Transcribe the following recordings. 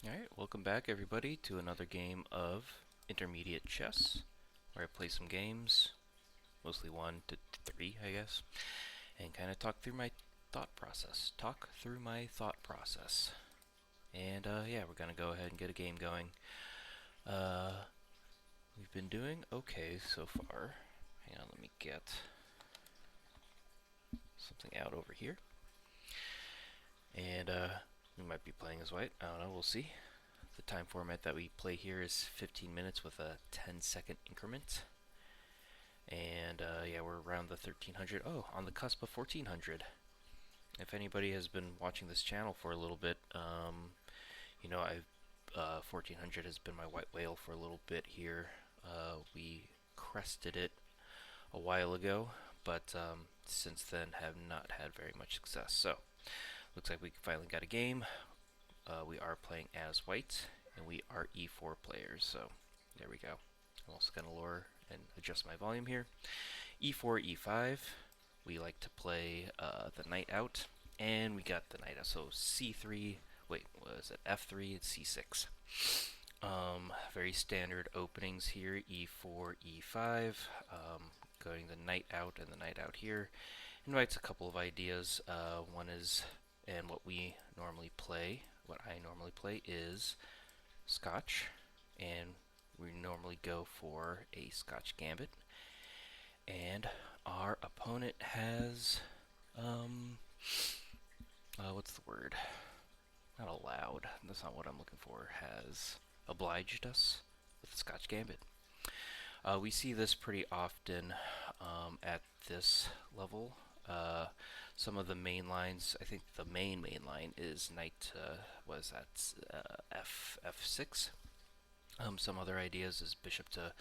Alright, welcome back everybody to another game of intermediate chess, where I play some games, mostly 1 to 3 I guess, and kind of talk through my thought process. And yeah, we're gonna go ahead and get a game going. We've been doing okay so far. Hang on, let me get something out over here. And we might be playing as white, I don't know, we'll see. The time format that we play here is 15 minutes with a 10-second increment. And yeah, we're around the 1300. Oh, on the cusp of 1400. If anybody has been watching this channel for a little bit, you know, 1400 has been my white whale for a little bit here. We crested it a while ago, but since then have not had very much success. So, looks like we finally got a game. We are playing as white, and we are e4 players, so there we go. I'm also going to lower and adjust my volume here. e4, e5, we like to play the knight out, and we got the knight out, so c3, wait, what is it, f3 and c6. Very standard openings here, e4, e5, going the knight out and the knight out here. Invites a couple of ideas. One is, and what I normally play is Scotch, and we normally go for a Scotch Gambit. And our opponent has, what's the word? Not allowed, that's not what I'm looking for, has obliged us with the Scotch Gambit. We see this pretty often at this level. Some of the main lines, I think the main line is knight, was that f6. Some other ideas is bishop to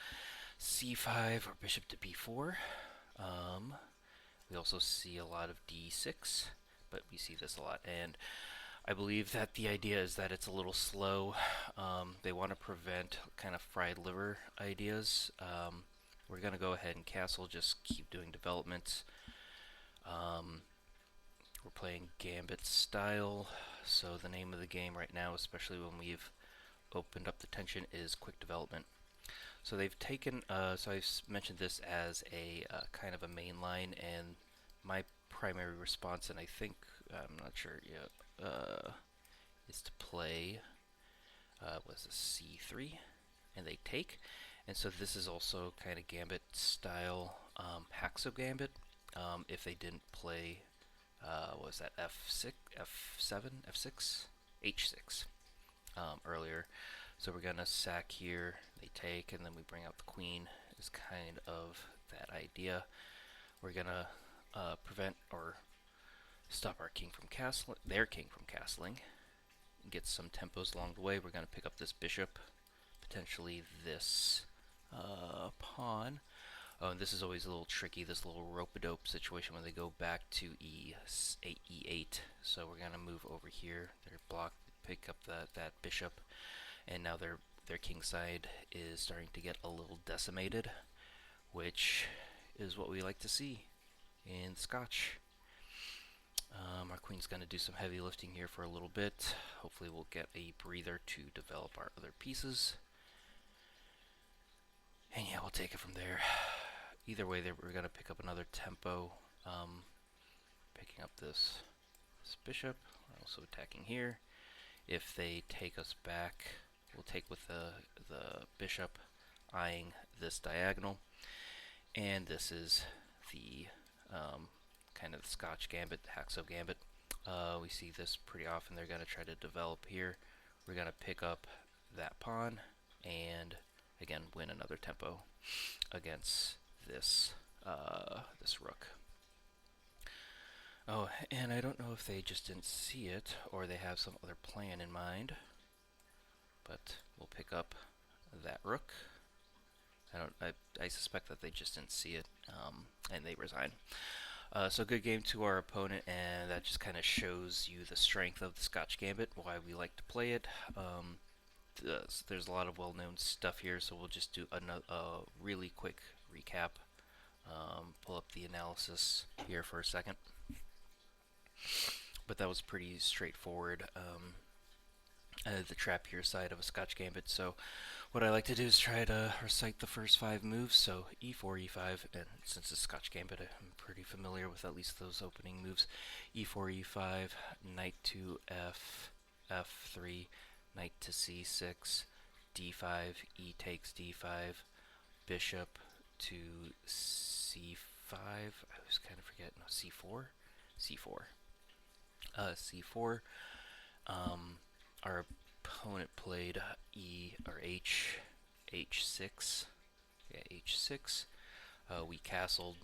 c5 or bishop to b4. We also see a lot of d6, but we see this a lot, and I believe that the idea is that it's a little slow. They want to prevent kind of fried liver ideas. We're going to go ahead and castle, just keep doing development. We're playing Gambit style, so the name of the game right now, especially when we've opened up the tension, is quick development. So they've taken, so I've mentioned this as a kind of a main line, and my primary response, and I think, I'm not sure yet, is to play, was a c3, and they take. And so this is also kind of Gambit style, Haxo Gambit. If they didn't play, what was that, f6, f7, f6, h6 earlier. So we're gonna sack here, they take, and then we bring out the queen, is kind of that idea. We're gonna prevent or stop our king from castling, their king from castling, get some tempos along the way. We're gonna pick up this bishop, potentially this pawn. Oh, and this is always a little tricky, this little rope-a-dope situation when they go back to e8. So we're gonna move over here. They're blocked, pick up that bishop, and now their king side is starting to get a little decimated, which is what we like to see in Scotch. Our queen's gonna do some heavy lifting here for a little bit. Hopefully we'll get a breather to develop our other pieces. And yeah, we'll take it from there. Either way, we're going to pick up another tempo. Picking up this bishop. We're also attacking here. If they take us back, we'll take with the bishop, eyeing this diagonal. And this is the kind of the Scotch Gambit, the Haxo Gambit. We see this pretty often. They're going to try to develop here. We're going to pick up that pawn and again win another tempo against this this rook. Oh, and I don't know if they just didn't see it or they have some other plan in mind, but we'll pick up that rook. I suspect that they just didn't see it, and they resign. So good game to our opponent, and that just kind of shows you the strength of the Scotch Gambit, why we like to play it. There's a lot of well-known stuff here, so we'll just do a really quick recap. Pull up the analysis here for a second. But that was pretty straightforward. the trap here side of a Scotch Gambit. So what I like to do is try to recite the first 5 moves. So e4, e5, and since it's Scotch Gambit, I'm pretty familiar with at least those opening moves. e4, e5, knight to f3, knight to c6, d5, e takes d5, bishop to c5. I always kind of forget. No, c4, c4, c4. Our opponent played h6. Yeah, h6. We castled.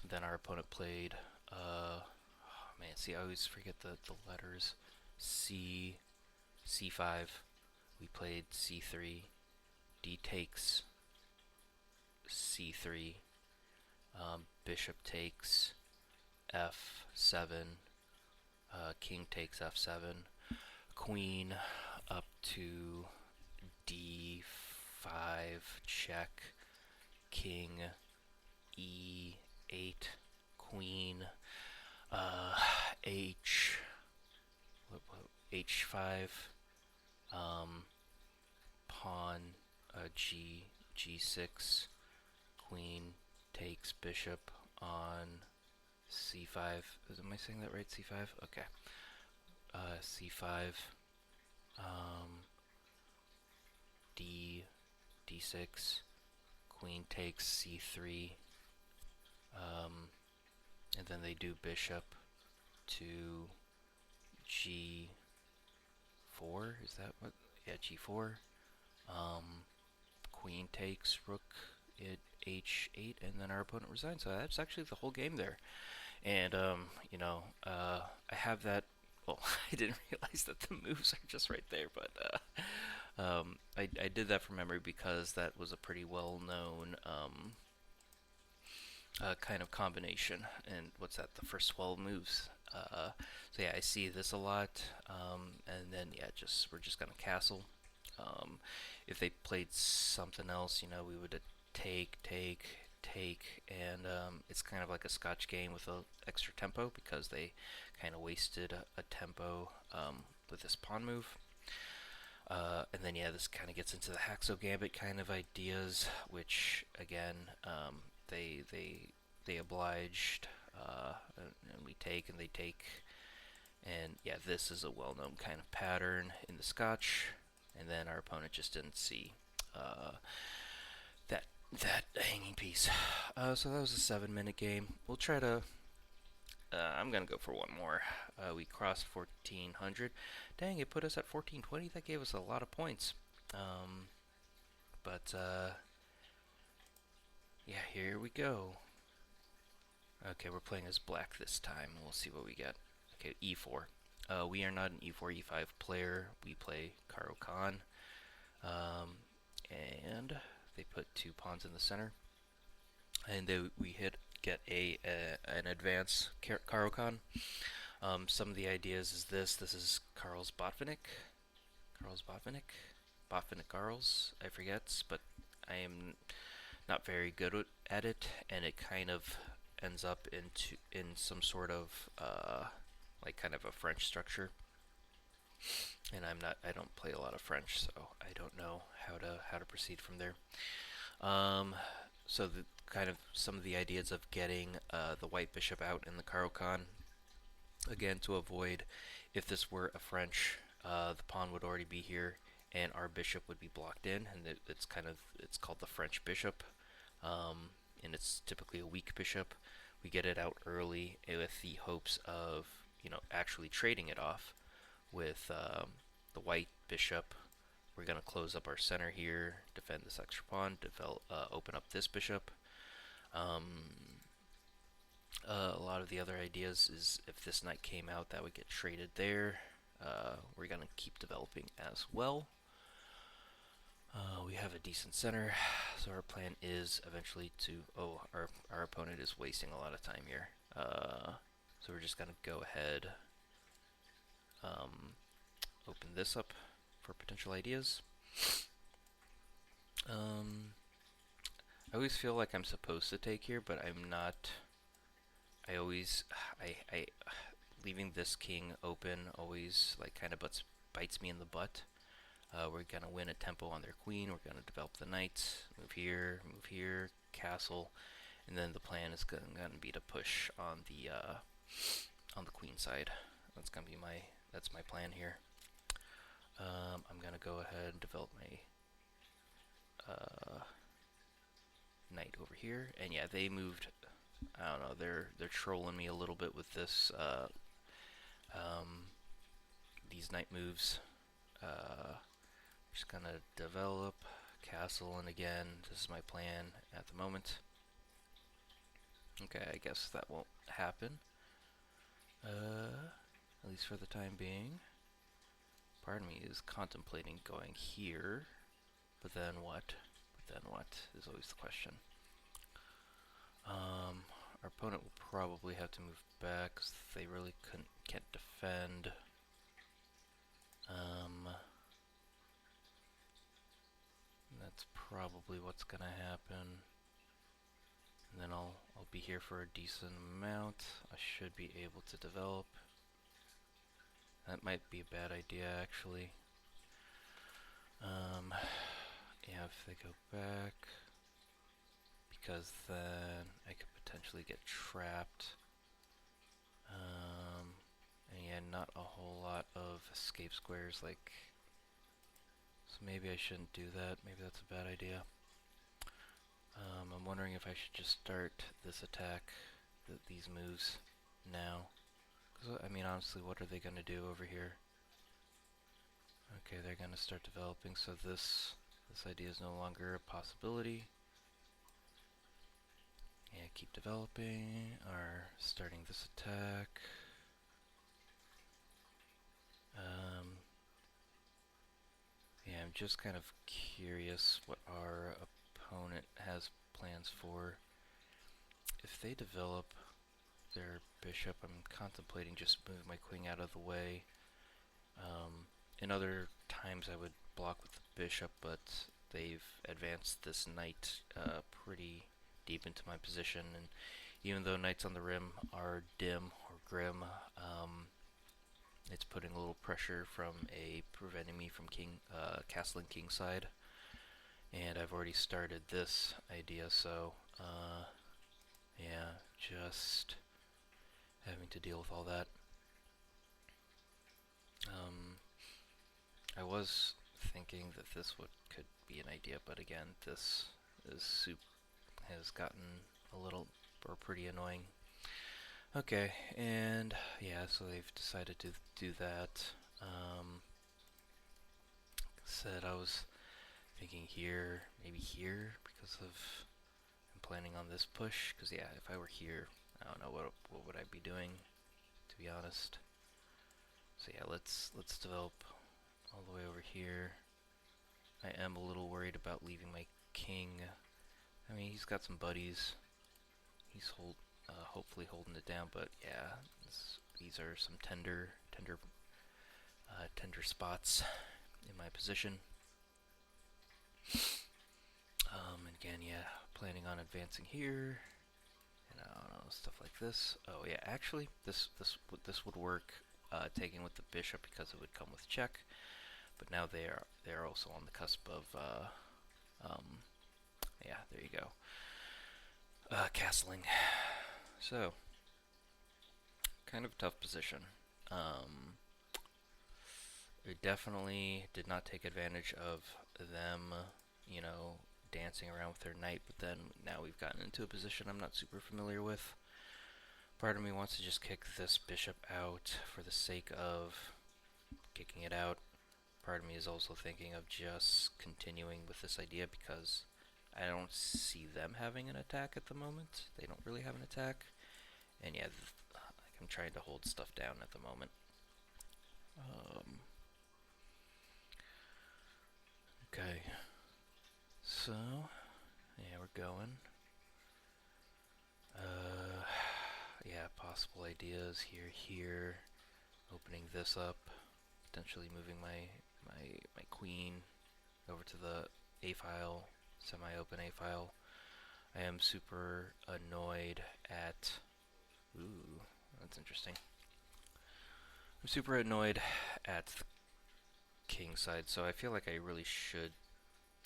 Then our opponent played. Oh man, see, I always forget the letters. c5. We played c3. D takes c3. Bishop takes f7. King takes f7. Queen up to d5 check. King e8. Queen h h5. Pawn g6. Queen takes bishop on c5. Am I saying that right? c5? Okay. c5. d6. Queen takes c3. And then they do bishop to g4. Is that what? Yeah, g4. Queen takes rook at h8, and then our opponent resigns. So that's actually the whole game there. And I have that. Well, I didn't realize that the moves are just right there, but I did that from memory because that was a pretty well-known kind of combination. And what's that? The first 12 moves. So yeah, I see this a lot. And then yeah, we're just gonna castle. If they played something else, we would take, and it's kind of like a Scotch game with a extra tempo because they kind of wasted a tempo with this pawn move. And then yeah, this kind of gets into the Haxo Gambit kind of ideas, which again, they obliged, and we take and they take, and yeah, this is a well-known kind of pattern in the Scotch. And then our opponent just didn't see that hanging piece. So that was a 7-minute game. We'll try to. I'm gonna go for one more. We crossed 1400. Dang, it put us at 1420. That gave us a lot of points. But yeah, here we go. Okay, we're playing as black this time. We'll see what we get. Okay, e4. We are not an e4, e5 player. We play Caro Kann. And they put 2 pawns in the center. And we get an advance Caro Kann. Some of the ideas is this. This is Carl's Botvinnik. Botvinnik Carl's. I forget, but I am not very good at it, and it kind of ends up in some sort of like kind of a French structure. And I don't play a lot of French, so I don't know how to proceed from there. So the kind of some of the ideas of getting the white bishop out in the Caro Kann, again, to avoid, if this were a French, the pawn would already be here and our bishop would be blocked in, and it's called the French bishop, and it's typically a weak bishop. We get it out early with the hopes of actually trading it off with the white bishop. We're going to close up our center here, defend this extra pawn, open up this bishop. A lot of the other ideas is if this knight came out, that would get traded there. We're going to keep developing as well. We have a decent center, so our plan is eventually to... Oh, our opponent is wasting a lot of time here. So we're just going to go ahead, open this up for potential ideas. I always feel like I'm supposed to take here, but I'm not. I leaving this king open always like kind of bites me in the butt. We're gonna win a tempo on their queen. We're gonna develop the knight, move here, castle, and then the plan is gonna be to push on the queen side. That's my plan here. I'm gonna go ahead and develop my knight over here, and yeah, they moved. I don't know. They're trolling me a little bit with this. These knight moves. Just gonna develop castle, and again, this is my plan at the moment. Okay, I guess that won't happen. At least for the time being. Part of me is contemplating going here, but then what? But then what is always the question. Our opponent will probably have to move back because they really can't defend. That's probably what's gonna happen. And then I'll be here for a decent amount. I should be able to develop. That might be a bad idea, actually. Yeah, if they go back, because then I could potentially get trapped. And yeah, not a whole lot of escape squares, like, so maybe I shouldn't do that. Maybe that's a bad idea. I'm wondering if I should just start this attack, these moves, now. Because, I mean, honestly, what are they going to do over here? Okay, they're going to start developing, so this idea is no longer a possibility. Yeah, keep developing, or starting this attack. Yeah, I'm just kind of curious what our opponent has plans for. If they develop their bishop, I'm contemplating just moving my queen out of the way. In other times I would block with the bishop, but they've advanced this knight pretty deep into my position, and even though knights on the rim are dim or grim, it's putting a little pressure from preventing me from castling king side. And I've already started this idea, so yeah, just having to deal with all that. I was thinking that this could be an idea, but again, this soup has gotten a little or pretty annoying. Okay, and yeah, so they've decided to do that. Said I was thinking here, maybe here, because of I'm planning on this push. Because yeah, if I were here, I don't know what would I be doing, to be honest. So yeah, let's develop all the way over here. I am a little worried about leaving my king. I mean, he's got some buddies. He's hopefully holding it down, but yeah, these are some tender spots in my position. Again, yeah, planning on advancing here, and I don't know, stuff like this. Oh yeah, actually, this would work, taking with the bishop because it would come with check. But now they are also on the cusp of yeah, there you go, castling. So kind of a tough position. We definitely did not take advantage of them, you know, dancing around with their knight, but then now we've gotten into a position I'm not super familiar with. Part of me wants to just kick this bishop out for the sake of kicking it out. Part of me is also thinking of just continuing with this idea because I don't see them having an attack at the moment. They don't really have an attack. And yeah, I'm trying to hold stuff down at the moment. Okay. So, yeah, we're going. Yeah, possible ideas here. Opening this up. Potentially moving my queen over to the A file, semi-open A file. I am super annoyed at. Ooh, that's interesting. I'm super annoyed at the king side, so I feel like I really should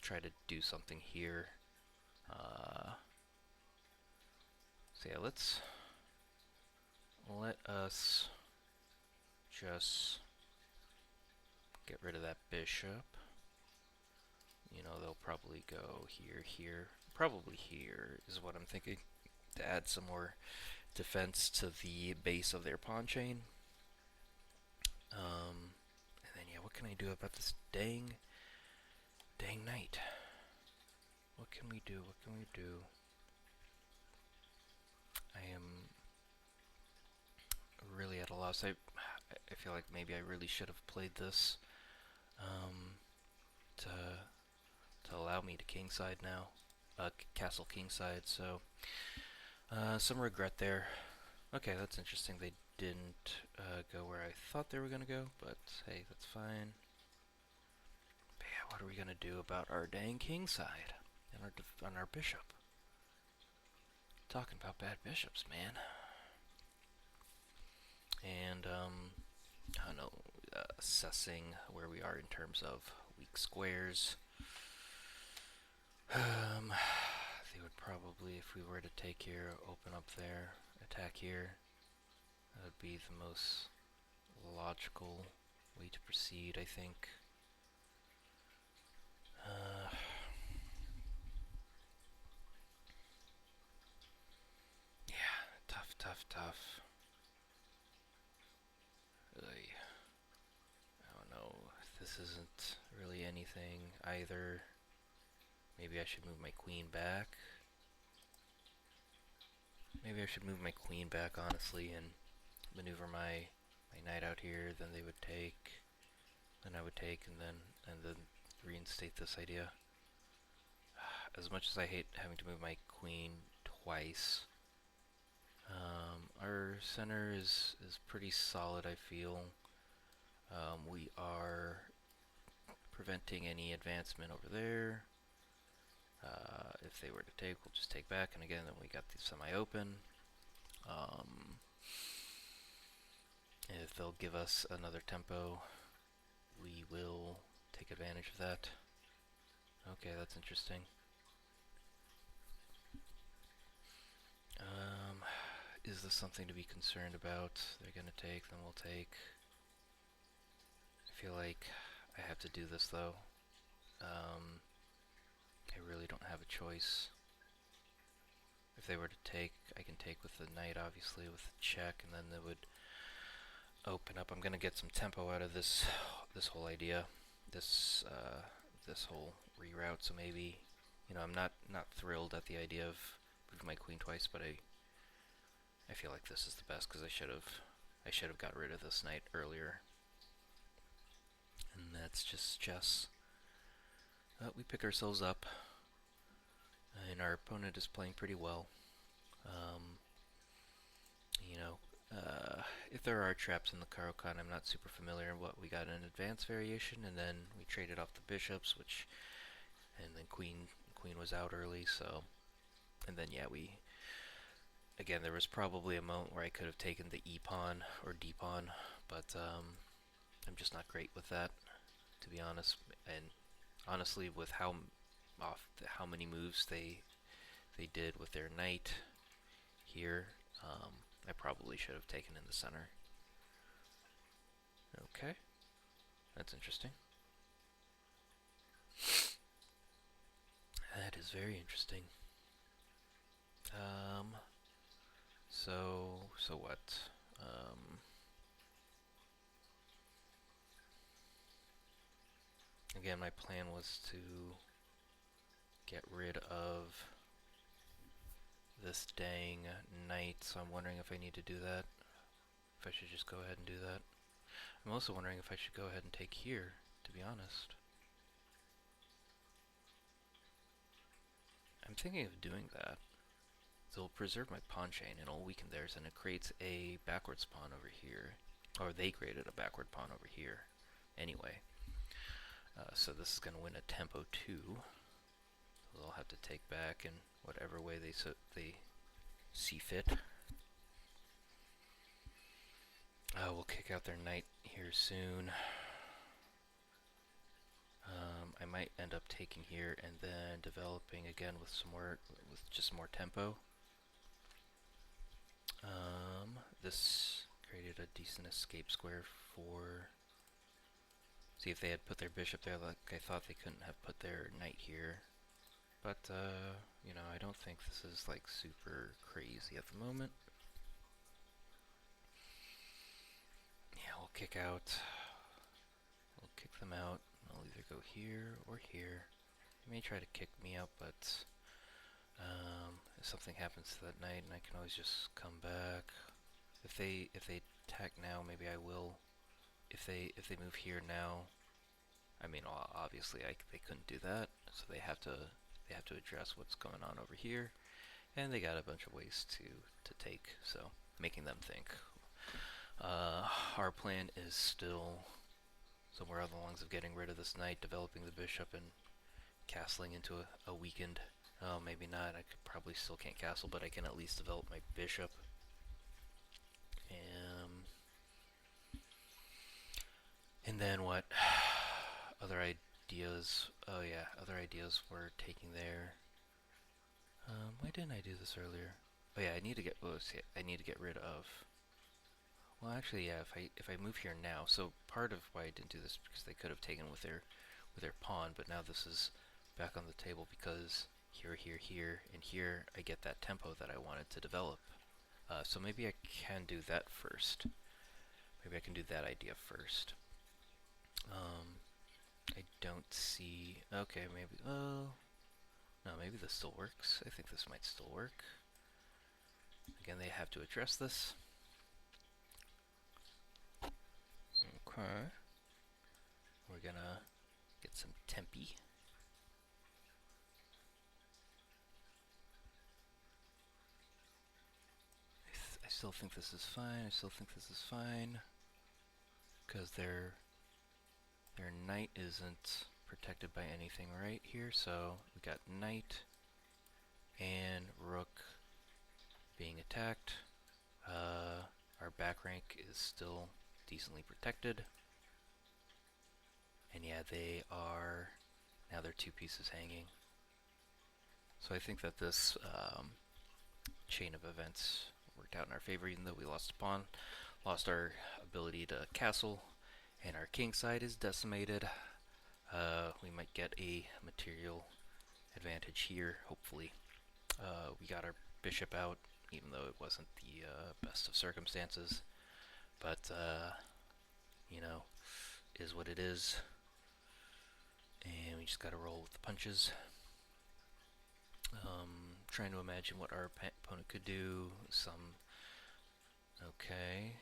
try to do something here. So yeah, let us just get rid of that bishop. You know, they'll probably go here, here. Probably here is what I'm thinking, to add some more defense to the base of their pawn chain. And then yeah, what can I do about this dang knight? What can we do? What can we do? I am really at a loss. I feel like maybe I really should have played this to allow me to kingside now, castle kingside. So some regret there. Okay, that's interesting. They didn't go where I thought they were gonna go, but hey, that's fine. But yeah, what are we gonna do about our dang kingside and our bishop? Talking about bad bishops, man. And I don't know, assessing where we are in terms of weak squares. They would probably, if we were to take here, open up there, attack here. That would be the most logical way to proceed, I think. Yeah, tough, tough, tough. Really, I don't know. This isn't really anything either. Maybe I should move my queen back. Maybe I should move my queen back, honestly, and maneuver my knight out here. Then they would take. Then I would take, and then reinstate this idea. As much as I hate having to move my queen twice, our center is pretty solid, I feel. We are preventing any advancement over there. If they were to take, we'll just take back, and again, then we got the semi-open. If they'll give us another tempo, we will take advantage of that. Okay, that's interesting. Is this something to be concerned about? They're gonna take, then we'll take. I feel like I have to do this though. I really don't have a choice. If they were to take, I can take with the knight, obviously, with the check, and then they would open up. I'm gonna get some tempo out of this whole idea, this whole reroute. So maybe, you know, I'm not thrilled at the idea of moving my queen twice, but I feel like this is the best because I should have got rid of this knight earlier. And that's just chess. We pick ourselves up, and our opponent is playing pretty well. You know, if there are traps in the Caro Kann, I'm not super familiar. What we got an advance variation, and then we traded off the bishops, and then queen was out early. So, and then yeah, again, there was probably a moment where I could have taken the E pawn or D pawn, but I'm just not great with that, to be honest. And honestly, with how many moves they did with their knight here, I probably should have taken in the center. Okay, that's interesting. That is very interesting. So what? Again, my plan was to get rid of this dang knight, so I'm wondering if I need to do that. If I should just go ahead and do that. I'm also wondering if I should go ahead and take here, to be honest. I'm thinking of doing that. It'll preserve my pawn chain and it'll weaken theirs, and it creates a backwards pawn over here. Or they created a backward pawn over here. Anyway. So this is going to win a tempo 2. So they'll have to take back in whatever way they see fit. We'll kick out their knight here soon. I might end up taking here and then developing again with just more tempo. This created a decent escape square for. See, if they had put their bishop there, like I thought, they couldn't have put their knight here. But you know, I don't think this is like super crazy at the moment. Yeah, we'll kick out. We'll kick them out. I'll either go here or here. They may try to kick me out, but if something happens to that knight, and I can always just come back. If they attack now, maybe I will. If they move here now, I mean, obviously they couldn't do that, so they have to address what's going on over here, and they got a bunch of ways to take. So making them think. Our plan is still somewhere on the lines of getting rid of this knight, developing the bishop, and castling into a weakened. Oh, maybe not. I could probably still can't castle, but I can at least develop my bishop. And then what? Other ideas. Oh yeah, other ideas were taking there. Why didn't I do this earlier? Oh yeah, I need to get. Oh, see, I need to get rid of. Well, actually, yeah. If I move here now, so part of why I didn't do this is because they could have taken with their pawn, but now this is back on the table because here, here, here, and here I get that tempo that I wanted to develop. So maybe I can do that first. Maybe I can do that idea first. I don't see. Okay, maybe. Oh, no, maybe this still works. I think this might still work. Again, they have to address this. Okay. We're gonna get some tempi. I still think this is fine. I still think this is fine. Because their knight isn't protected by anything right here. So we got knight and rook being attacked. Our back rank is still decently protected. And yeah, they are, now they're two pieces hanging. So I think that this chain of events worked out in our favor, even though we lost a pawn, lost our ability to castle, and our king side is decimated. We might get a material advantage here, hopefully. We got our bishop out, even though it wasn't the best of circumstances. But, you know, is what it is. And we just gotta roll with the punches. Trying to imagine what our opponent could do. Okay.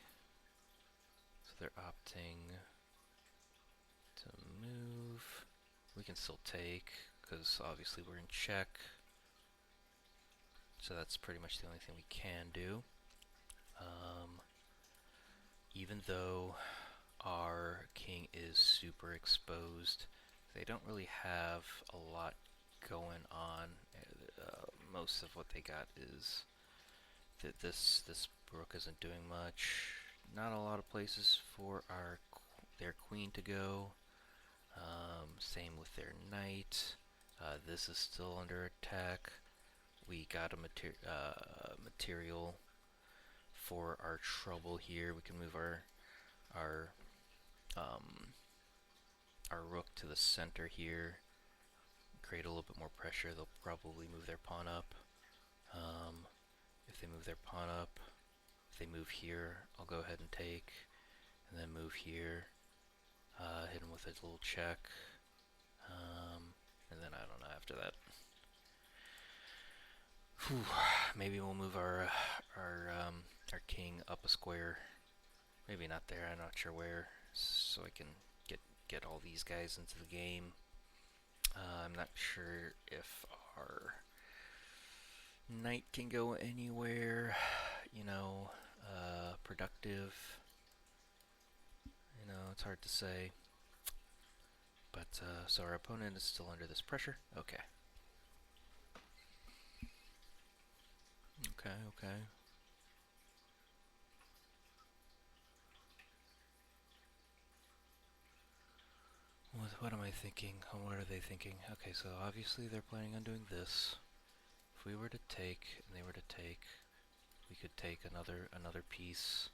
So they're opting to move. We can still take, because obviously we're in check. So that's pretty much the only thing we can do. Even though our king is super exposed, they don't really have a lot going on. Most of what they got is that this rook isn't doing much. Not a lot of places for their queen to go. Same with their knight. This is still under attack. We got a material for our trouble here. We can move our rook to the center here, create a little bit more pressure. They'll probably move their pawn up. If they move their pawn up, if they move here, I'll go ahead and take, and then move here, hit them with a little check, and then I don't know after that. Whew, maybe we'll move our king up a square. Maybe not there. I'm not sure where, so I can get all these guys into the game. I'm not sure if our knight can go anywhere, you know, productive. You know, it's hard to say. But, so our opponent is still under this pressure. Okay. Okay. What am I thinking? What are they thinking? Okay, so obviously they're planning on doing this. If we were to take, and they were to take, we could take another piece,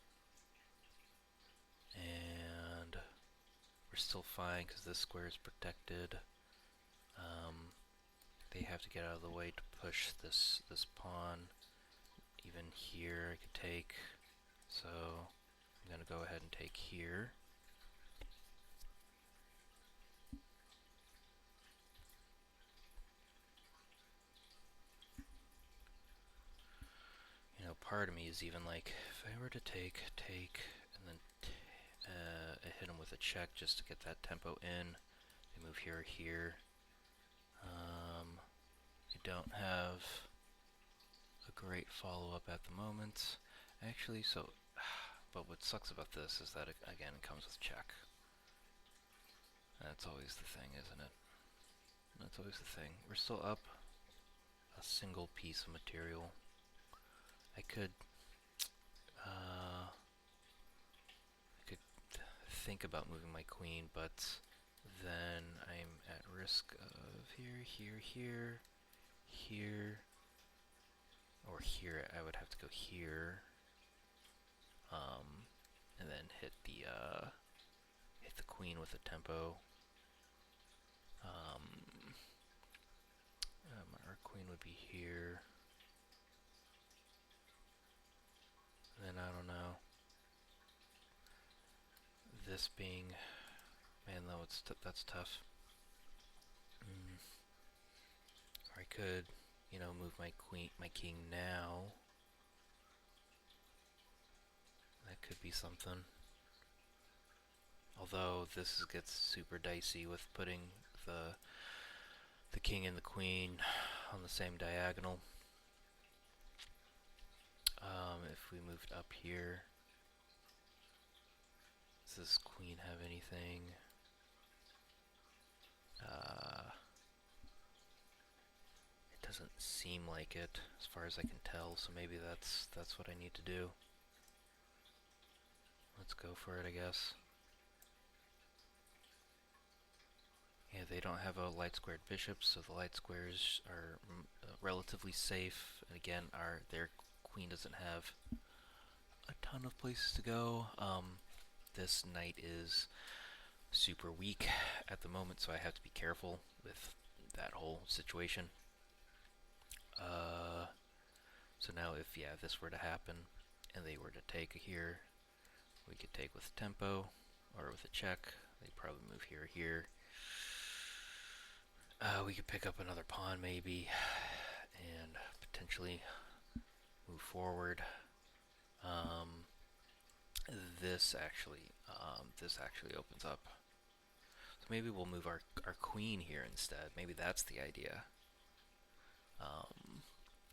and we're still fine because this square is protected. They have to get out of the way to push this pawn. Even here I could take, so I'm gonna go ahead and take here. You know, part of me is even like, if I were to take, and then hit him with a check just to get that tempo in. They move here or here. I don't have a great follow-up at the moment. Actually, so, but what sucks about this is that, again, it comes with check. That's always the thing, isn't it? That's always the thing. We're still up a single piece of material. I could think about moving my queen, but then I'm at risk of here, or here. I would have to go here, and then hit the queen with a tempo. Our queen would be here. Then I don't know. This being, man, though, that's tough. Or I could, you know, move my king now. That could be something. Although this gets super dicey with putting the king and the queen on the same diagonal. If we moved up here, does this queen have anything? It doesn't seem like it, as far as I can tell. So maybe that's what I need to do. Let's go for it, I guess. Yeah, they don't have a light squared bishop, so the light squares are relatively safe. And again, their queen doesn't have a ton of places to go. This knight is super weak at the moment, so I have to be careful with that whole situation. So now if this were to happen and they were to take here, we could take with tempo or with a check. They'd probably move here or here. We could pick up another pawn maybe and potentially move forward. This actually opens up. So maybe we'll move our queen here instead. Maybe that's the idea.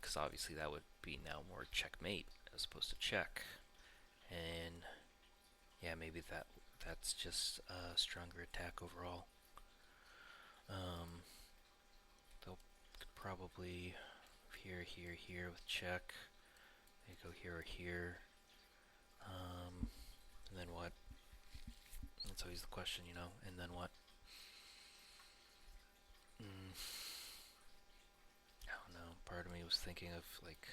Because obviously that would be now more checkmate as opposed to check. And yeah, maybe that's just a stronger attack overall. They'll probably here, with check. They go here or here. And then what? That's always the question, you know. And then what? I don't know. Part of me was thinking of like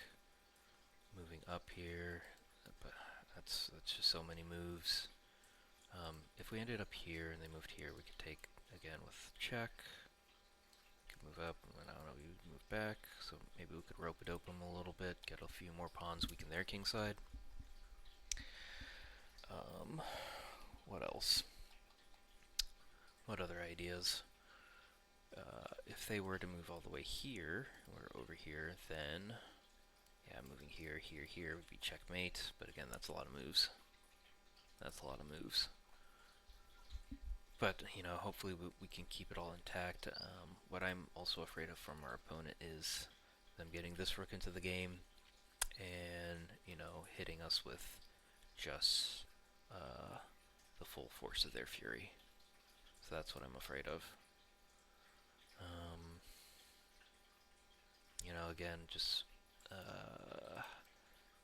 moving up here, but that's just so many moves. If we ended up here and they moved here, we could take again with check. We could move up, and then, I don't know, we would move back. So maybe we could rope a dope them a little bit, get a few more pawns, weaken their king side. What else? What other ideas? If they were to move all the way here, or over here, then yeah, moving here would be checkmate. But again, that's a lot of moves. But, you know, hopefully we can keep it all intact. What I'm also afraid of from our opponent is them getting this rook into the game and, you know, hitting us with just the full force of their fury. So that's what I'm afraid of. You know, again, just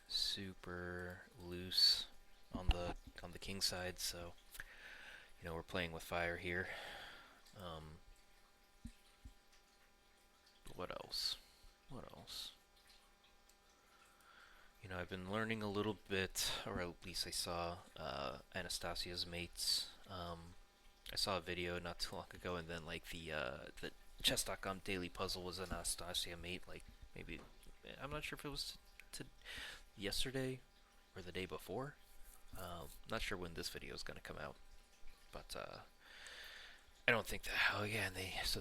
super loose on the king side, so you know, we're playing with fire here. Um, what else? What else? You know, I've been learning a little bit, or at least I saw Anastasia's mates. I saw a video not too long ago, and then like the chess.com daily puzzle was an Anastasia mate. Like maybe I'm not sure if it was to yesterday or the day before. Not sure when this video is gonna come out, but I don't think that. Oh yeah, and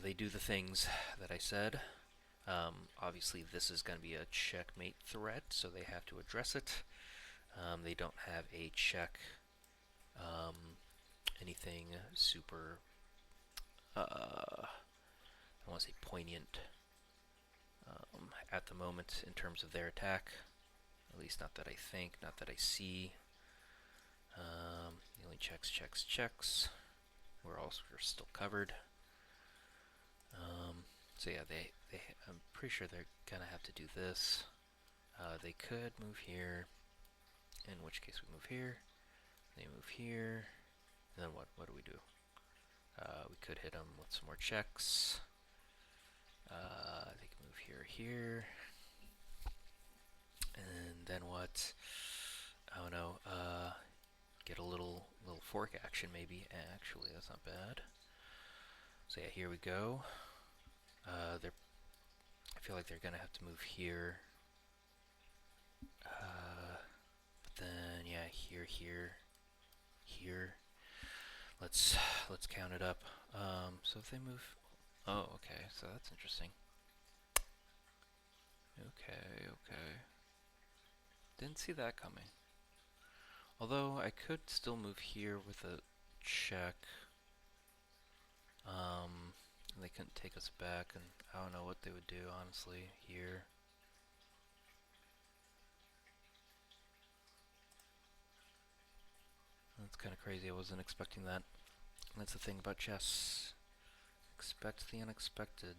they do the things that I said. Obviously, this is going to be a checkmate threat, so they have to address it. They don't have a check, um, anything super, I want to say poignant at the moment in terms of their attack. At least not that I think, not that I see. The only checks. We're still covered. So yeah, I'm pretty sure they're gonna have to do this. They could move here, in which case we move here. They move here, and then what? What do we do? We could hit them with some more checks. They can move here, and then what? I don't know. Get a little fork action maybe. Actually, that's not bad. So yeah, here we go. I feel like they're gonna have to move here. But then yeah, here. Let's count it up. So if they move, oh okay, so that's interesting. Okay. Didn't see that coming. Although I could still move here with a check. They couldn't take us back, and I don't know what they would do honestly here. That's kind of crazy. I wasn't expecting that. That's the thing about chess. Expect the unexpected.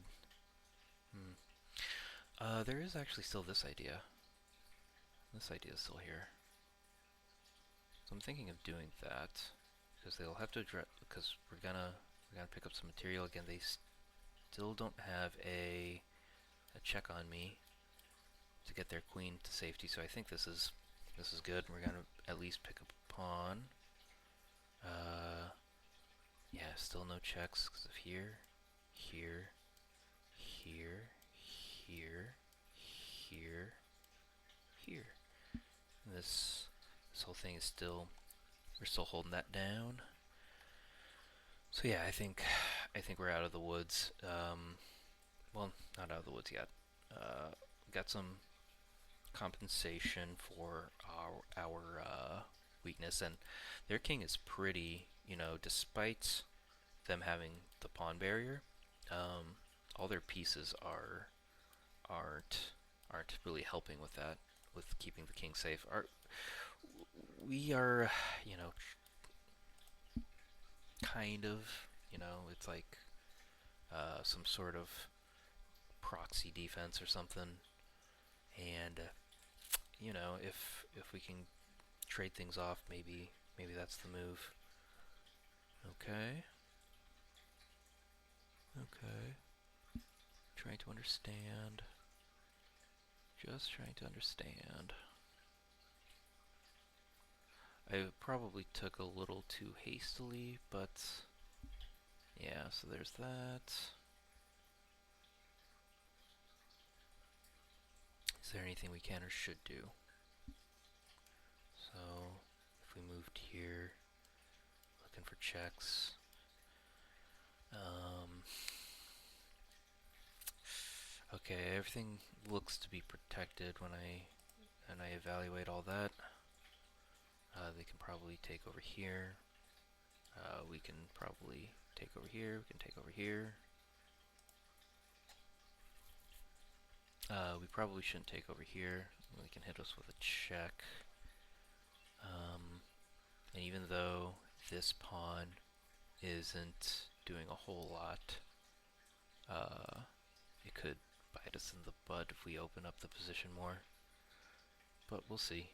There is actually still this idea. This idea is still here. So I'm thinking of doing that because they'll have to address, because we're gonna pick up some material again. They still don't have a check on me to get their queen to safety. So I think this is good. We're gonna at least pick up a pawn. Yeah, still no checks because of here. This whole thing is still, we're still holding that down. So yeah, I think we're out of the woods. Well, not out of the woods yet. Got some compensation for our weakness, and their king is pretty. You know, despite them having the pawn barrier, all their pieces aren't really helping with that, with keeping the king safe. We are, you know, kind of, you know, it's like some sort of proxy defense or something, and you know, if we can trade things off, maybe that's the move. Okay. Trying to understand. Just trying to understand. I probably took a little too hastily, but yeah, so there's that. Is there anything we can or should do? So, if we moved here, looking for checks. Okay, everything looks to be protected when I evaluate all that. They can probably take over here. We can probably take over here. We can take over here. We probably shouldn't take over here. They can hit us with a check. And even though this pawn isn't doing a whole lot, it could bite us in the butt if we open up the position more. But we'll see.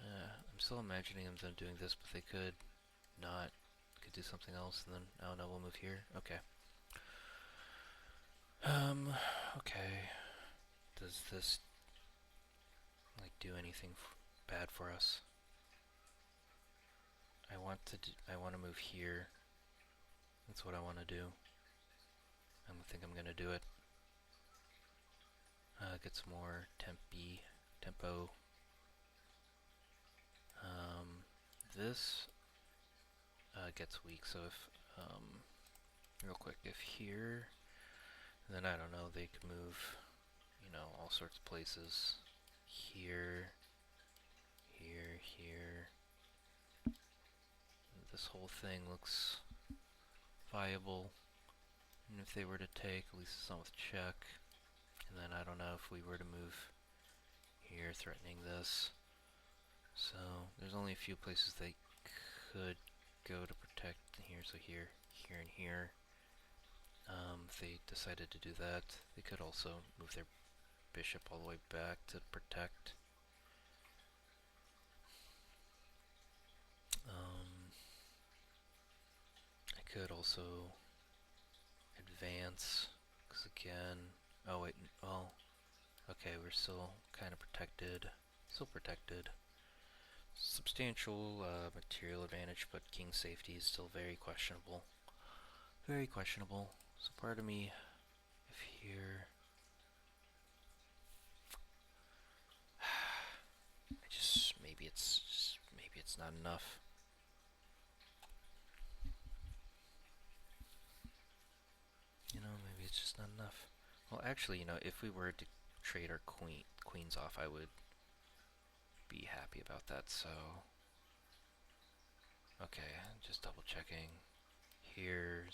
I'm still imagining them doing this, but they could not. Could do something else, and then, oh no, we'll move here. Okay. Okay. Does this, like, do anything bad for us? I want to move here. That's what I want to do. I think I'm gonna do it. Get some more tempo. This gets weak, so if, real quick, if here, then I don't know, they could move, you know, all sorts of places. Here, here. This whole thing looks viable. And if they were to take, at least it's not with check. And then I don't know if we were to move here, threatening this. So there's only a few places they could go to protect here. So here, and here. If they decided to do that, they could also move their bishop all the way back to protect. I could also advance, because again, oh wait, well, okay, we're still kind of protected, substantial material advantage, but king safety is still very questionable, so part of me, if here, maybe it's not enough. You know, maybe it's just not enough. Well, actually, you know, if we were to trade our queens off, I would be happy about that, so... Okay, just double checking. Here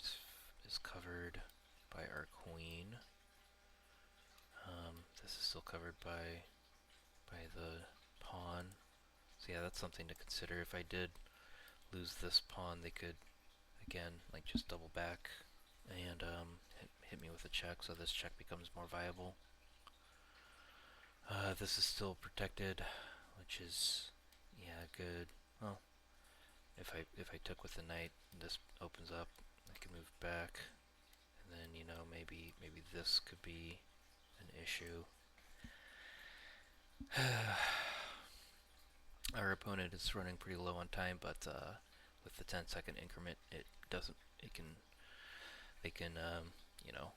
is covered by our queen. This is still covered by the pawn. So yeah, that's something to consider. If I did lose this pawn, they could, again, like just double back and hit me with a check, so this check becomes more viable. This is still protected, which is, yeah, good. Well, if I took with the knight, this opens up. I can move back, and then, you know, maybe this could be an issue. Our opponent is running pretty low on time, but with the 10-second increment, they can, you know.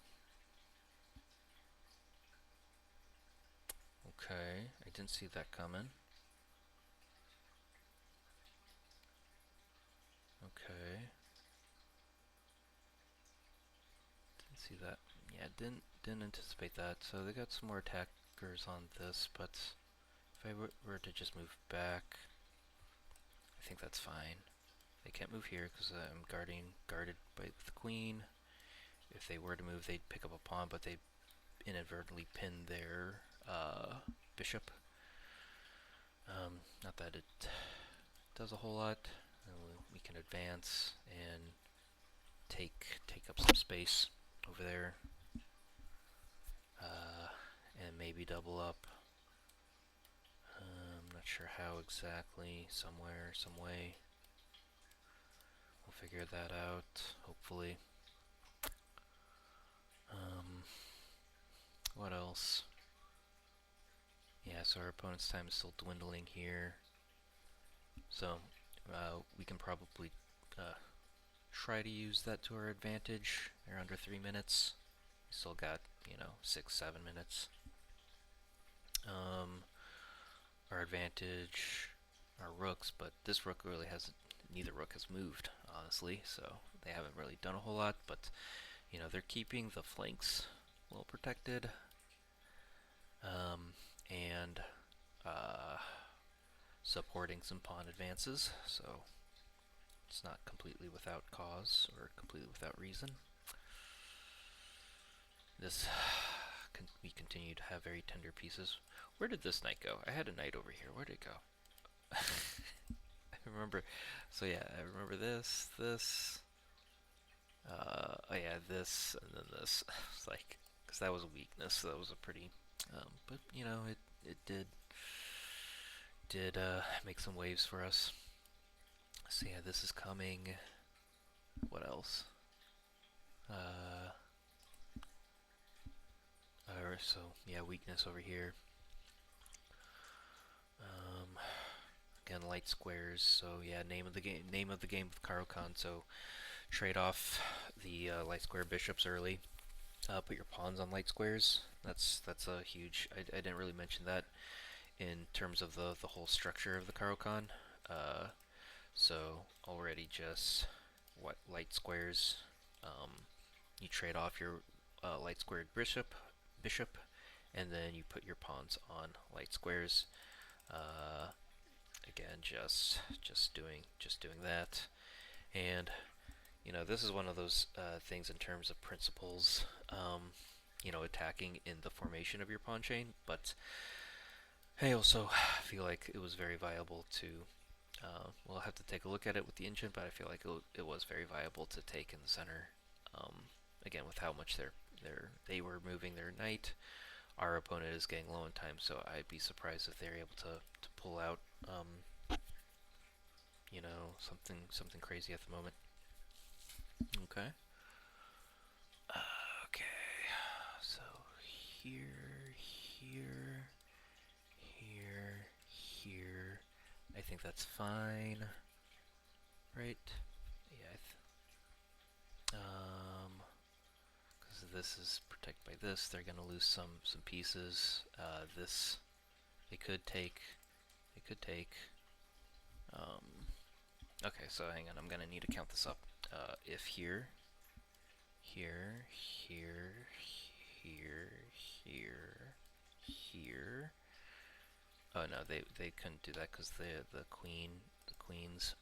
Okay, I didn't see that coming. Okay. Didn't see that. Yeah, didn't anticipate that. So they got some more attackers on this, but if I were to just move back, I think that's fine. They can't move here because I'm guarded by the queen. If they were to move, they'd pick up a pawn, but they'd inadvertently pin their bishop. Not that it does a whole lot. We can advance and take up some space over there, and maybe double up. I'm not sure how exactly. Somewhere, some way. We'll figure that out, hopefully. What else? Yeah, so our opponent's time is still dwindling here. So we can probably try to use that to our advantage. They're under 3 minutes. We still got, you know, 6-7 minutes. Our advantage, our rooks, but this rook really hasn't, neither rook has moved, honestly, so they haven't really done a whole lot, but, you know, they're keeping the flanks well protected, and supporting some pawn advances, so it's not completely without cause or completely without reason. We continue to have very tender pieces. Where did this knight go? I had a knight over here. Where did it go? I remember. So yeah, I remember this. Oh yeah, this, and then this. It's like, because that was a weakness. So that was a pretty. But you know, it did make some waves for us. So yeah, this is coming. else? So yeah, weakness over here. Again, light squares. So yeah, name of the game. Name of the game with Caro Kann. So trade off the light square bishops early. Put your pawns on light squares. That's a huge. I didn't really mention that in terms of the whole structure of the Caro Kann. So already just what light squares. You trade off your light squared bishop, and then you put your pawns on light squares. Again, just doing that, and you know, this is one of those things in terms of principles. You know, attacking in the formation of your pawn chain, but I also feel like it was very viable to. We'll have to take a look at it with the engine, but I feel like it was very viable to take in the center. Again, with how much they were moving their knight, our opponent is getting low in time, so I'd be surprised if they're able to pull out, you know, something crazy at the moment. Okay. Okay. So here, here, here. I think that's fine, right? Yeah. Because this is protected by this, they're gonna lose some pieces. This they could take. They could take. Okay, so hang on. I'm gonna need to count this up. If here, here, here, here. Oh no, they couldn't do that because the queens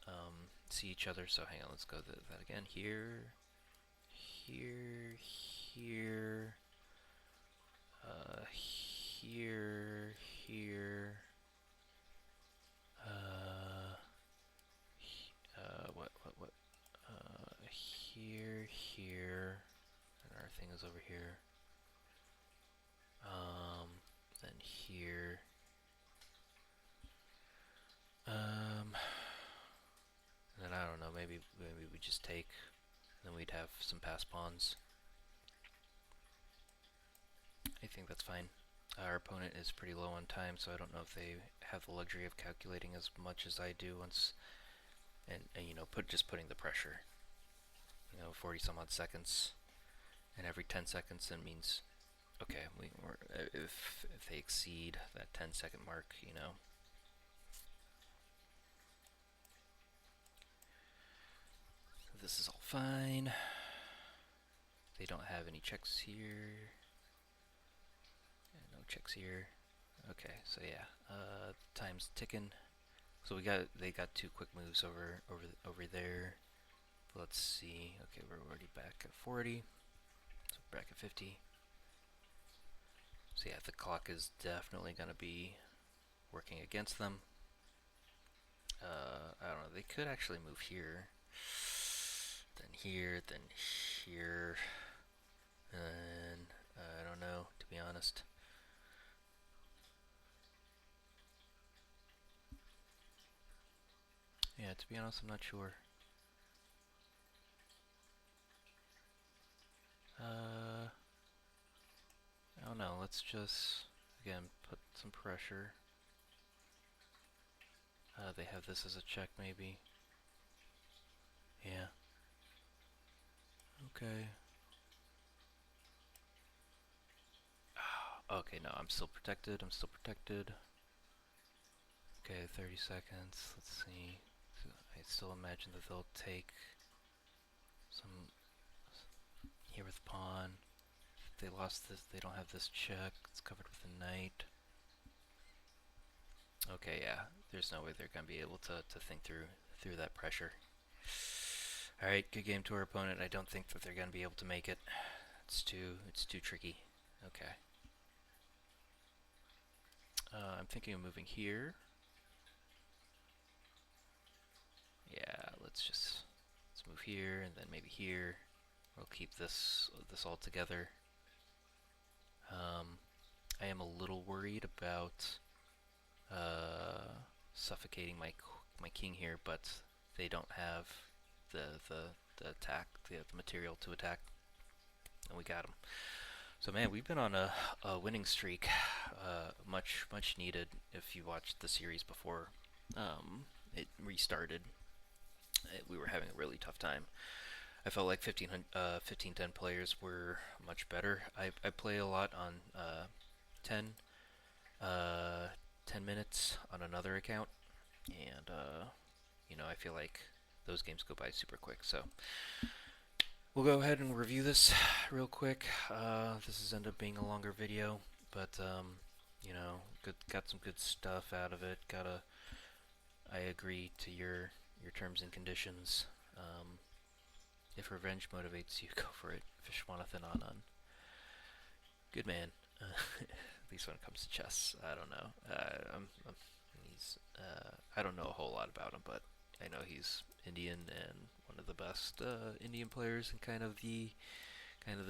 see each other. So hang on, let's go that again. Here, here, here, here. What? Here, and our thing is over here. Then here. And then I don't know, maybe we just take, and then we'd have some pass pawns. I think that's fine. Our opponent is pretty low on time, so I don't know if they have the luxury of calculating as much as I do once, and you know, putting the pressure. You know, 40 some odd seconds, and every 10 seconds it means, okay, if they exceed that 10-second mark, you know. This is all fine. They don't have any checks here. No checks here. Okay, so yeah, time's ticking. So they got two quick moves over there. Let's see. Okay, we're already back at 40. So back at 50. So yeah, the clock is definitely gonna be working against them. I don't know. They could actually move here, then here, then here, and I don't know, to be honest. Yeah, to be honest, I'm not sure. I don't know. Let's just again put some pressure. They have this as a check, maybe. Yeah. Okay. Okay, no, I'm still protected. Okay, 30 seconds. Let's see. So I still imagine that they'll take some here with pawn. If they lost this, they don't have this check. It's covered with a knight. Okay, yeah. There's no way they're gonna be able to think through that pressure. Alright, good game to our opponent. I don't think that they're gonna be able to make it. It's too tricky. Okay. I'm thinking of moving here. Yeah, let's move here and then maybe here. We'll keep this all together. I am a little worried about suffocating my king here, but they don't have the the attack, the material to attack, and we got him. So man, we've been on a winning streak, much needed. If you watched the series before it restarted, we were having a really tough time. I felt like 1510 players were much better. I play a lot on 10, 10 minutes on another account, and I feel like those games go by super quick. So we'll go ahead and review this real quick. This has ended up being a longer video, but got some good stuff out of it. I agree to your terms and conditions. If revenge motivates you, go for it. Fishwanathan on. Good man. At least when it comes to chess, I don't know. I don't know a whole lot about him, but I know he's Indian and one of the best Indian players and kind of the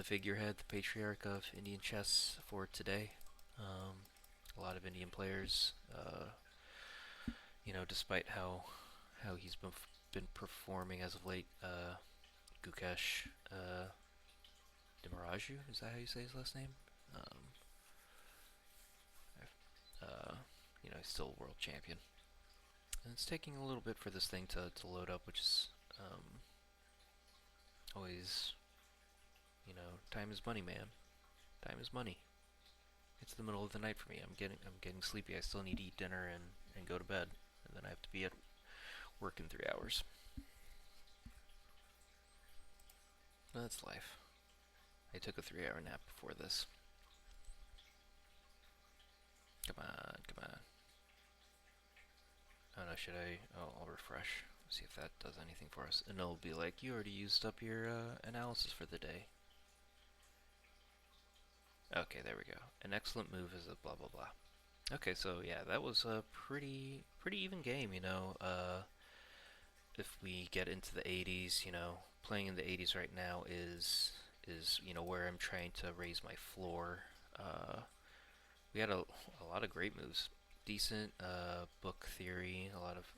figurehead, the patriarch of Indian chess for today. A lot of Indian players, despite how he's been performing as of late. Gukesh Demaraju, is that how you say his last name? He's still a world champion. And it's taking a little bit for this thing to load up, which is always, time is money, man. Time is money. It's the middle of the night for me. I'm getting sleepy. I still need to eat dinner and go to bed, and then I have to be at work in 3 hours. That's life. I took a 3-hour nap before this. Come on, come on. Oh no, should I? Oh, I'll refresh. See if that does anything for us. And it'll be like, you already used up your analysis for the day. Okay, there we go. An excellent move is a blah blah blah. Okay, so yeah, that was a pretty even game, if we get into the 80s, playing in the 80s right now is where I'm trying to raise my floor. We had a lot of great moves, decent book theory, a lot of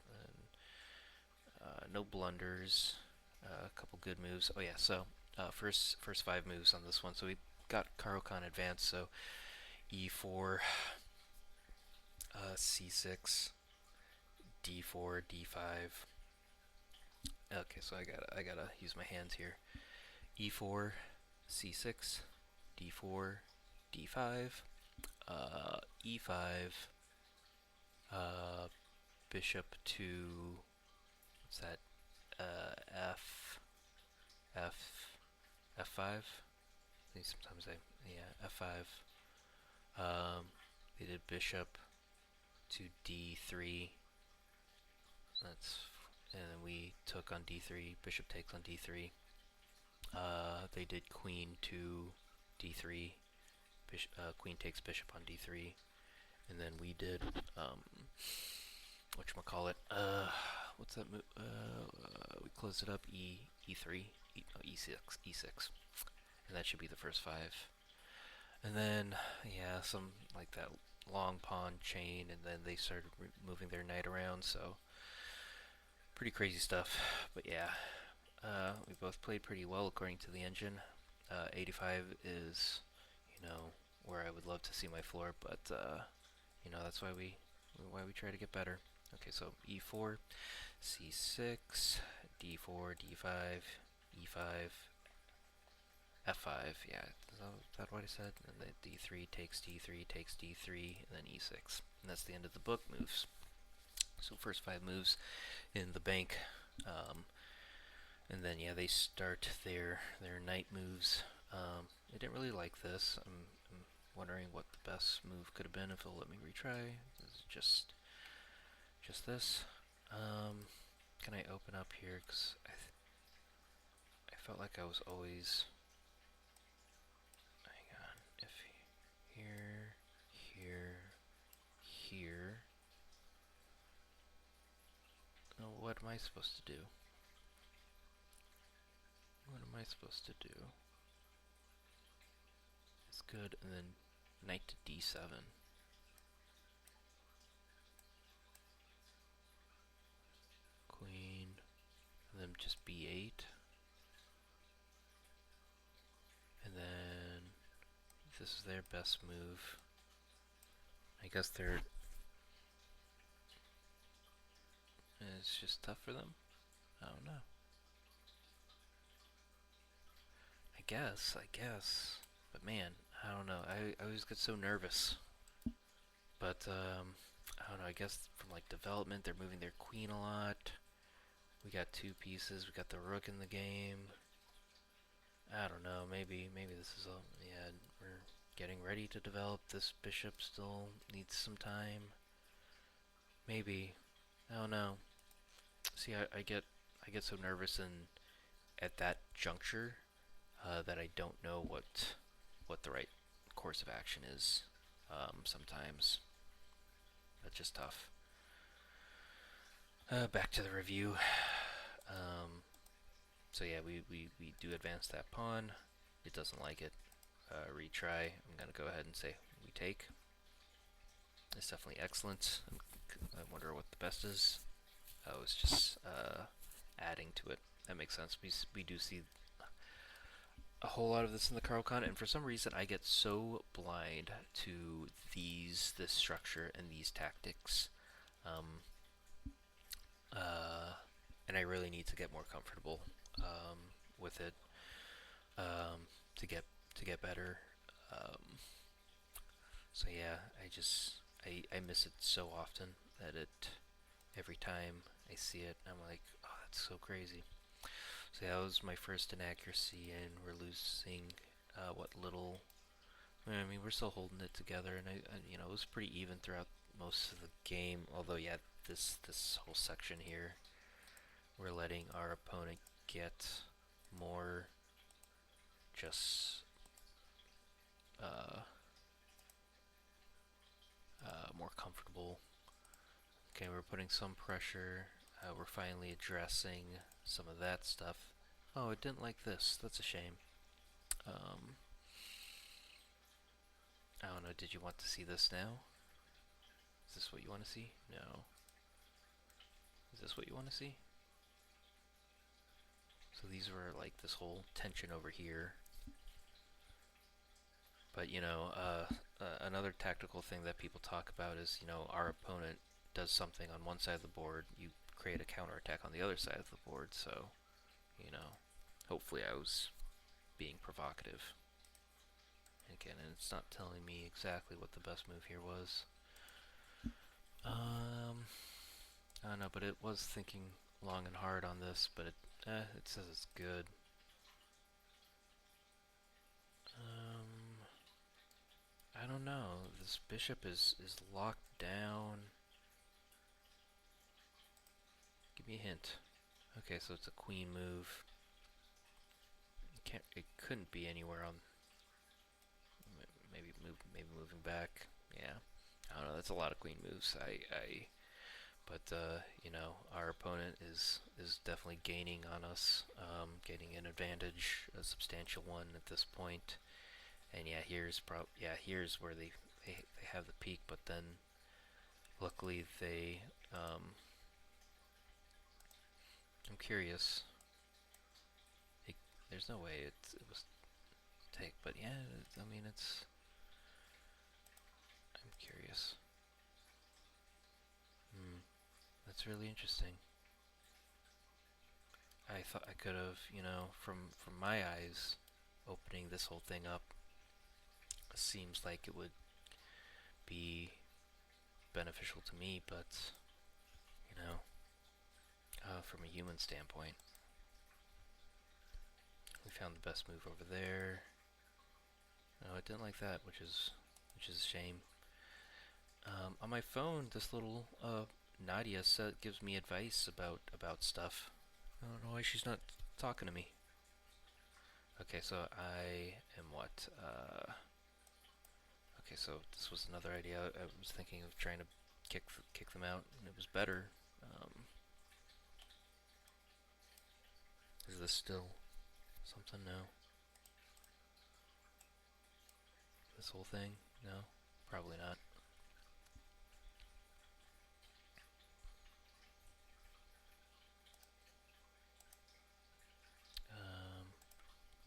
no blunders, a couple good moves. Oh yeah, so first 5 moves on this one. So we got Caro Kann Advance, so E4, C6, D4, D5. Okay, so I gotta use my hands here. E4, C6, D4, D5, E5, bishop to, what's that, F5? I think sometimes F5. They did bishop to D3. And then we took on D3, bishop takes on D3. They did queen to D3, queen takes bishop on D3, and then we did, whatchamacallit, what's that move, we closed it up, E3, E6, and that should be the first 5. And then, yeah, some, like that long pawn chain, and then they started moving their knight around, so pretty crazy stuff. But yeah, we both played pretty well according to the engine. 85 is, where I would love to see my floor, but that's why we try to get better. Okay, so E4, C6, D4, D5, E5, F5. Yeah, is that what I said? And then D3 takes D3 takes D3, and then E6, and that's the end of the book moves. So first 5 moves in the bank, and then yeah, they start their knight moves. I didn't really like this. I'm wondering what the best move could have been if it'll let me retry. This is just this. Can I open up here? Because I felt like I was always. Hang on. If here. Oh, what am I supposed to do? What am I supposed to do? It's good, and then knight to D7. Queen, and then just B8. this is their best move. I guess they're... It's just tough for them? I don't know. I guess. But man, I don't know. I always get so nervous. But, I don't know, I guess from like development, they're moving their queen a lot. We got two pieces, we got the rook in the game. I don't know, maybe this is a, yeah, we're getting ready to develop. This bishop still needs some time. Maybe, I don't know. See, I get so nervous and at that juncture that I don't know what the right course of action is. Sometimes that's just tough. Back to the review. So yeah, we do advance that pawn. It doesn't like it. Retry. I'm gonna go ahead and say we take. It's definitely excellent. I wonder what the best is. Oh, it's just adding to it. That makes sense. We do see a whole lot of this in the Caro Kann, and for some reason I get so blind to this structure and these tactics. And I really need to get more comfortable with it to get better. So yeah, I miss it so often that every time I see it, I'm like, oh, that's so crazy. So yeah, that was my first inaccuracy, and we're losing what little. I mean, we're still holding it together, and you know, it was pretty even throughout most of the game. Although, yeah, this whole section here, we're letting our opponent get more just more comfortable. Okay, we're putting some pressure. We're finally addressing some of that stuff. Oh, it didn't like this. That's a shame. I don't know. Did you want to see this now? Is this what you want to see? No. Is this what you want to see? So these were like this whole tension over here. But you know, another tactical thing that people talk about is, you know, our opponent does something on one side of the board, you create a counterattack on the other side of the board. So, you know, hopefully I was being provocative. Again, and it's not telling me exactly what the best move here was. I don't know, but it was thinking long and hard on this, but it says it's good. I don't know. This bishop is locked down. Give me a hint. Okay, so it's a queen move. It couldn't be anywhere on. Maybe moving back. Yeah, I don't know. That's a lot of queen moves. But you know, our opponent is definitely gaining on us, getting an advantage, a substantial one at this point. And yeah, here's where they have the peak, but then luckily they. I'm curious. There's no way it was take, but yeah, I mean it's. I'm curious. That's really interesting. I thought I could have, you know, from my eyes, opening this whole thing up seems like it would be beneficial to me, but you know, from a human standpoint, we found the best move over there. No, it didn't like that, which is a shame. On my phone, this little Nadia gives me advice about stuff. I don't know why she's not talking to me. Okay, so I am what? Okay, so this was another idea. I was thinking of trying to kick them out, and it was better. Is this still something? No. This whole thing? No, probably not.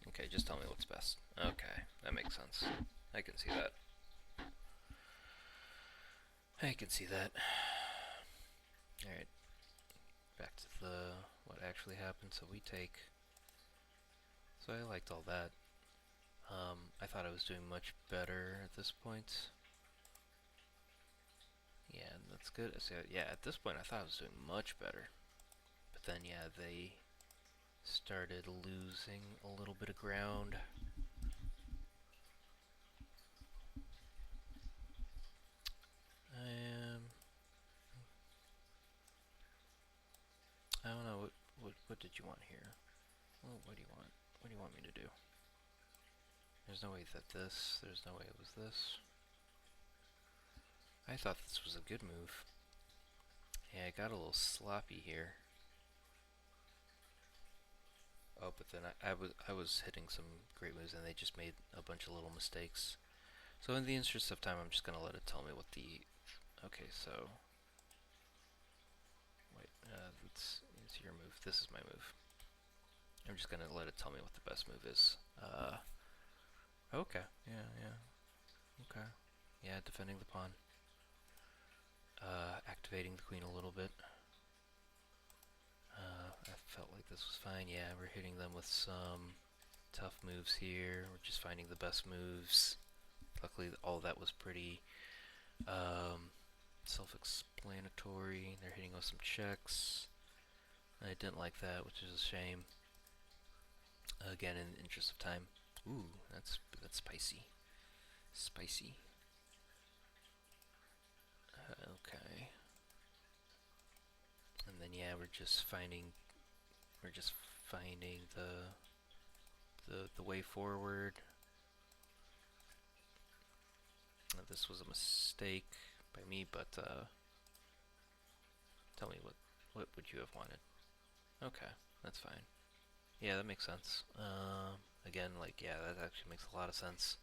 Okay, just tell me what's best. Okay, that makes sense. I can see that. I can see that. Alright, back to what actually happened. So we take... So I liked all that. I thought I was doing much better at this point. Yeah, that's good. So yeah, at this point I thought I was doing much better. But then yeah, they started losing a little bit of ground. I don't know, what did you want here? Well, what do you want? What do you want me to do? There's no way there's no way it was this. I thought this was a good move. Yeah, I got a little sloppy here. Oh, but then I was hitting some great moves and they just made a bunch of little mistakes. So in the interest of time, I'm just gonna let it tell me what the... Okay, so... Wait, it's your move. This is my move. I'm just gonna let it tell me what the best move is. Okay, yeah. Okay. Yeah, defending the pawn. Activating the queen a little bit. I felt like this was fine. Yeah, we're hitting them with some tough moves here. We're just finding the best moves. Luckily, all that was pretty self-explanatory. They're hitting us some checks. I didn't like that, which is a shame. Again, in the interest of time. Ooh, that's spicy. Spicy. Okay. And then yeah, we're just finding the way forward. This was a mistake by me, but tell me what would you have wanted? Okay, that's fine. Yeah, that makes sense. Again, like yeah, that actually makes a lot of sense.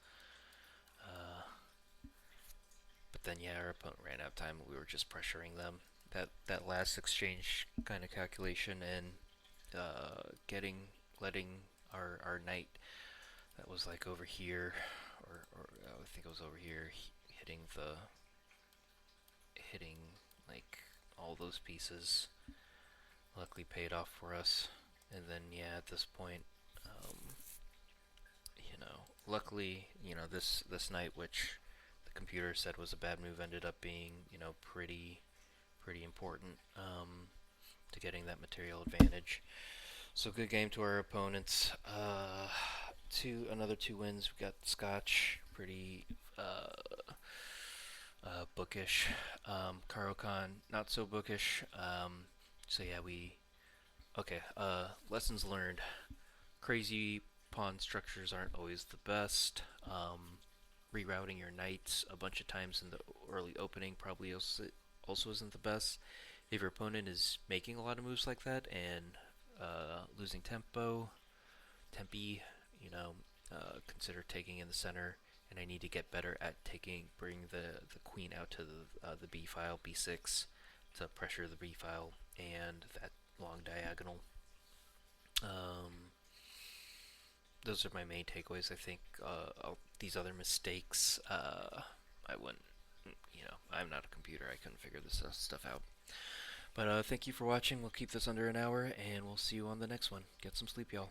But then yeah, our opponent ran out of time. We were just pressuring them. That last exchange kind of calculation and letting our knight that was like over here, or I think it was over here, hitting like all those pieces. Luckily paid off for us. And then yeah, at this point, luckily this knight, which the computer said was a bad move, ended up being pretty important to getting that material advantage. So good game to our opponents. Another two wins. We got Scotch, pretty bookish. Caro Kann, not so bookish. So yeah, okay. Lessons learned. Crazy pawn structures aren't always the best. Rerouting your knights a bunch of times in the early opening probably also isn't the best. If your opponent is making a lot of moves like that and losing tempi, consider taking in the center. And I need to get better at bring the queen out to the b file, b6, to pressure the b file and that long diagonal. Those are my main takeaways. I think these other mistakes, I wouldn't, I'm not a computer. I couldn't figure this stuff out. But thank you for watching. We'll keep this under an hour, and we'll see you on the next one. Get some sleep, y'all.